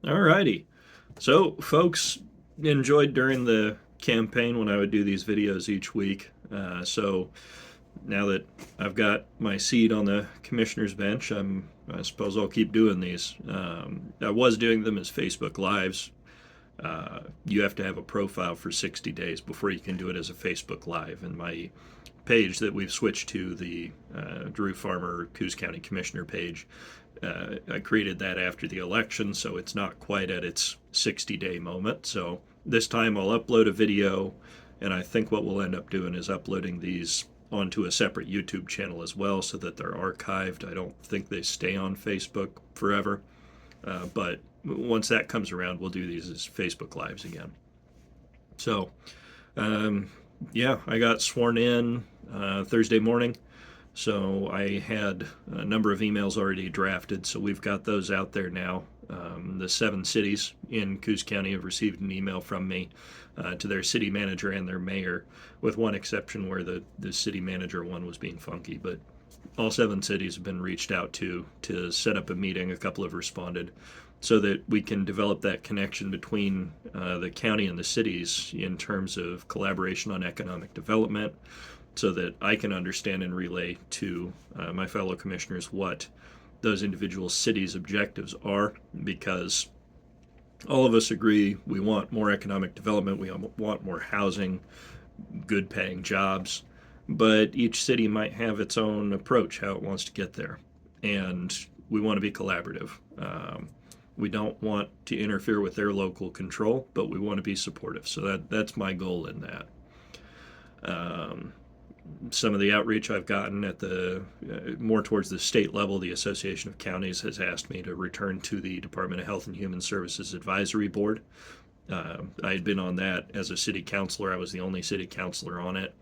Alrighty. So, folks enjoyed during the campaign when I would do these videos each week. So now that I've got my seat on the commissioner's bench, I suppose I'll keep doing these. I was doing them as Facebook Lives. You have to have a profile for 60 days before you can do it as a Facebook Live. And my page that we've switched to, the Drew Farmer Coos County Commissioner page, I created that after the election, so it's not quite at its 60-day moment. So this time I'll upload a video, and I think what we'll end up doing is uploading these onto a separate YouTube channel as well so that they're archived. I don't think they stay on Facebook forever, but once that comes around, we'll do these as Facebook Lives again. So, yeah, I got sworn in Thursday morning. So I had a number of emails already drafted, so we've got those out there now. The 7 cities in Coos County have received an email from me to their city manager and their mayor, with one exception where the city manager one was being funky. But all 7 cities have been reached out to set up a meeting. A couple have responded, so that we can develop that connection between the county and the cities in terms of collaboration on economic development, so that I can understand and relay to my fellow commissioners what those individual cities' objectives are, because all of us agree we want more economic development, we want more housing, good paying jobs, but each city might have its own approach how it wants to get there, and we want to be collaborative. We don't want to interfere with their local control, but we want to be supportive. So that's my goal in that. Some of the outreach I've gotten at the more towards the state level, the Association of Counties has asked me to return to the Department of Health and Human Services Advisory Board. I had been on that as a city councilor. I was the only city councilor on it.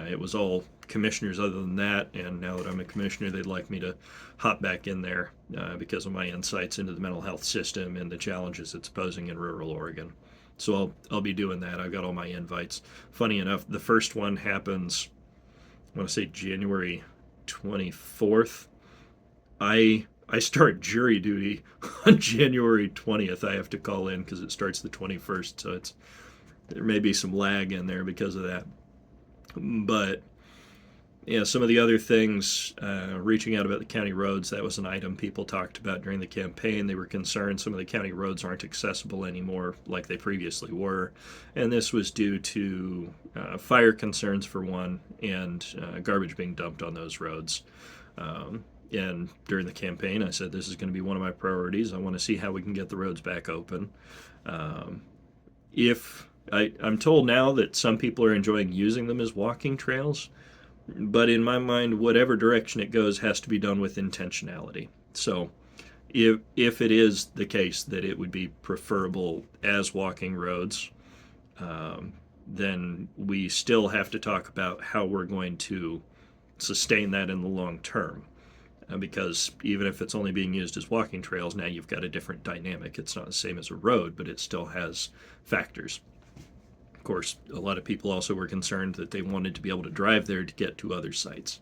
It was all commissioners other than that, and now that I'm a commissioner, they'd like me to hop back in there because of my insights into the mental health system and the challenges it's posing in rural Oregon. So I'll be doing that. I've got all my invites. Funny enough, the first one happens, I want to say January 24th. I start jury duty on January 20th. I have to call in because it starts the 21st, so there may be some lag in there because of that. But yeah, some of the other things, reaching out about the county roads, that was an item people talked about during the campaign. They were concerned some of the county roads aren't accessible anymore like they previously were. And this was due to fire concerns, for one, and garbage being dumped on those roads. And during the campaign, I said this is going to be one of my priorities. I want to see how we can get the roads back open. If I'm told now that some people are enjoying using them as walking trails, but in my mind, whatever direction it goes has to be done with intentionality. So if it is the case that it would be preferable as walking roads, then we still have to talk about how we're going to sustain that in the long term. Because even if it's only being used as walking trails, now you've got a different dynamic. It's not the same as a road, but it still has factors. Of course, a lot of people also were concerned that they wanted to be able to drive there to get to other sites.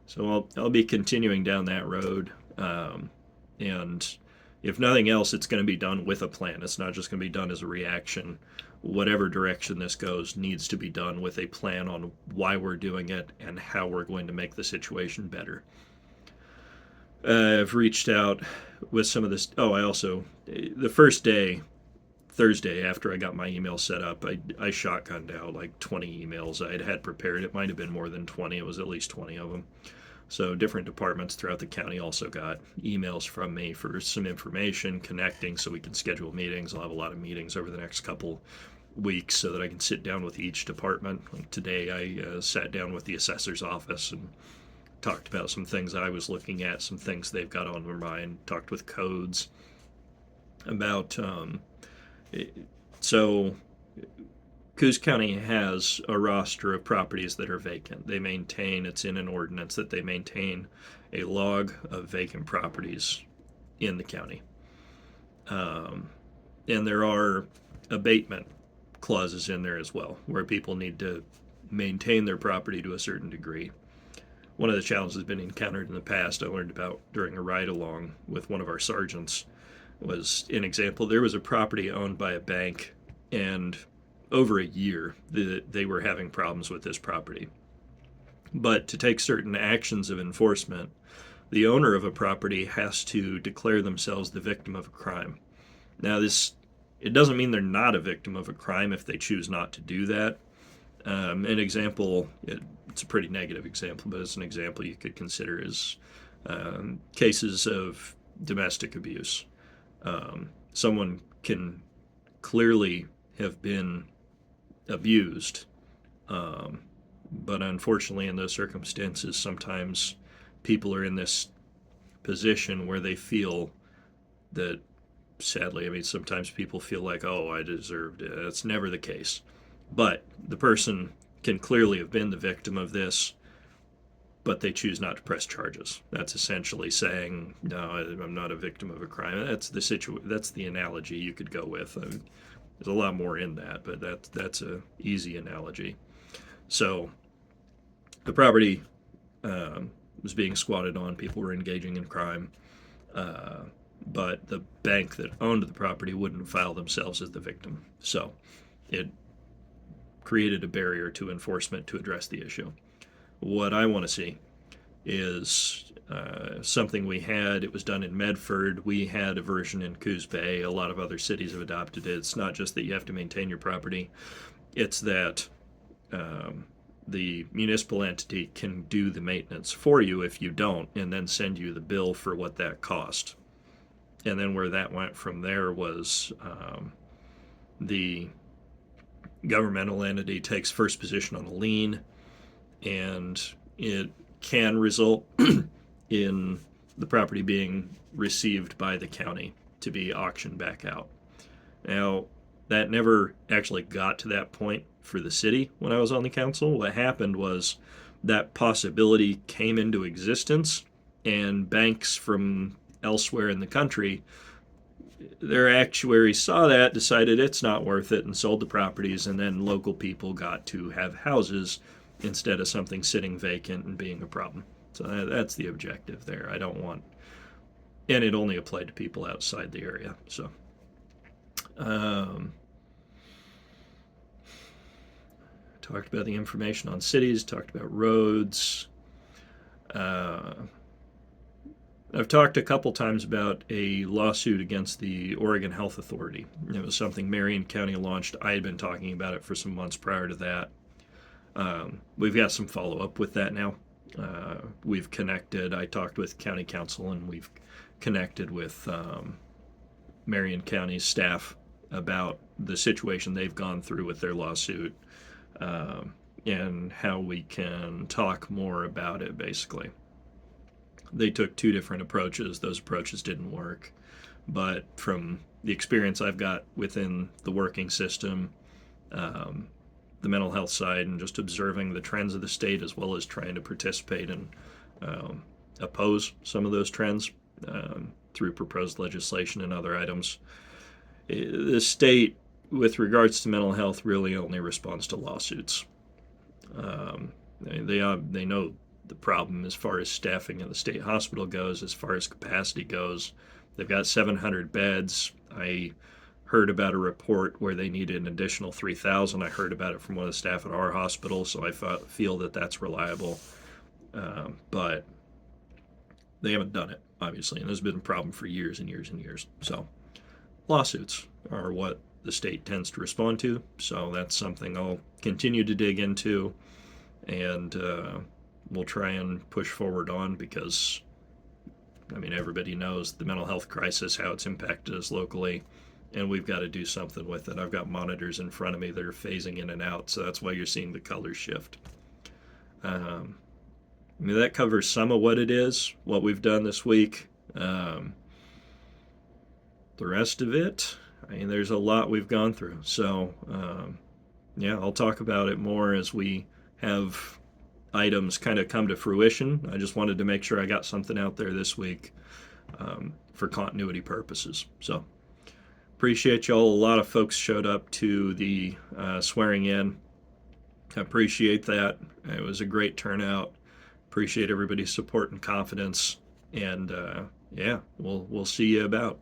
So I'll be continuing down that road. And if nothing else, it's going to be done with a plan. It's not just going to be done as a reaction. Whatever direction this goes needs to be done with a plan on why we're doing it and how we're going to make the situation better. I've reached out with some of this. Oh, I also, the first day, Thursday, after I got my email set up, I shotgunned out like 20 emails I had prepared. It might have been more than 20. It was at least 20 of them. So different departments throughout the county also got emails from me for some information, connecting so we can schedule meetings. I'll have a lot of meetings over the next couple weeks so that I can sit down with each department. Like today, I sat down with the assessor's office and talked about some things I was looking at, some things they've got on their mind, talked with codes about so Coos County has a roster of properties that are vacant. They maintain, it's in an ordinance that they maintain a log of vacant properties in the county. And there are abatement clauses in there as well, where people need to maintain their property to a certain degree. One of the challenges that's been encountered in the past, I learned about during a ride along with one of our sergeants. was an example. There was a property owned by a bank, and over a year they were having problems with this property. But to take certain actions of enforcement, the owner of a property has to declare themselves the victim of a crime. Now, it doesn't mean they're not a victim of a crime if they choose not to do that. An example, it's a pretty negative example, but it's an example you could consider is cases of domestic abuse. Someone can clearly have been abused, but unfortunately, in those circumstances, sometimes people are in this position where they feel that, sadly, I mean, sometimes people feel like, oh, I deserved it. That's never the case. But the person can clearly have been the victim of this, but they choose not to press charges. That's essentially saying, no, I'm not a victim of a crime. That's the analogy you could go with. There's a lot more in that, but that's a easy analogy. So the property was being squatted on. People were engaging in crime. But the bank that owned the property wouldn't file themselves as the victim. So it created a barrier to enforcement to address the issue. What I want to see is something we had. It was done in Medford. We had a version in Coos Bay. A lot of other cities have adopted it. It's not just that you have to maintain your property. It's that the municipal entity can do the maintenance for you if you don't, and then send you the bill for what that cost. And then where that went from there was the governmental entity takes first position on a lien, and it can result in the property being received by the county to be auctioned back out. Now, that never actually got to that point for the city when I was on the council. What happened was that possibility came into existence, and banks from elsewhere in the country, their actuaries saw that, decided it's not worth it, and sold the properties, and then local people got to have houses instead of something sitting vacant and being a problem. So that's the objective there. I don't want, and it only applied to people outside the area. So talked about the information on cities, talked about roads. I've talked a couple times about a lawsuit against the Oregon Health Authority. It was something Marion County launched. I had been talking about it for some months prior to that. We've got some follow-up with that now. We've connected. I talked with county council, and we've connected with Marion County's staff about the situation they've gone through with their lawsuit, and how we can talk more about it, basically. They took two different approaches. Those approaches didn't work. But from the experience I've got within the working system, the mental health side, and just observing the trends of the state, as well as trying to participate and oppose some of those trends through proposed legislation and other items, the state, with regards to mental health, really only responds to lawsuits. They know the problem as far as staffing in the state hospital goes, as far as capacity goes. They've got 700 beds. I heard about a report where they needed an additional 3,000. I heard about it from one of the staff at our hospital, so I feel that that's reliable. But they haven't done it, obviously, and there's been a problem for years and years and years. So lawsuits are what the state tends to respond to, so that's something I'll continue to dig into, and we'll try and push forward on, because, I mean, everybody knows the mental health crisis, how it's impacted us locally, and we've got to do something with it. I've got monitors in front of me that are phasing in and out, so that's why you're seeing the colors shift. I mean, that covers some of what it is, what we've done this week. The rest of it, I mean, there's a lot we've gone through. So, yeah, I'll talk about it more as we have items kind of come to fruition. I just wanted to make sure I got something out there this week for continuity purposes. So, appreciate y'all. A lot of folks showed up to the swearing in. I appreciate that. It was a great turnout. Appreciate everybody's support and confidence. And yeah, we'll see you about.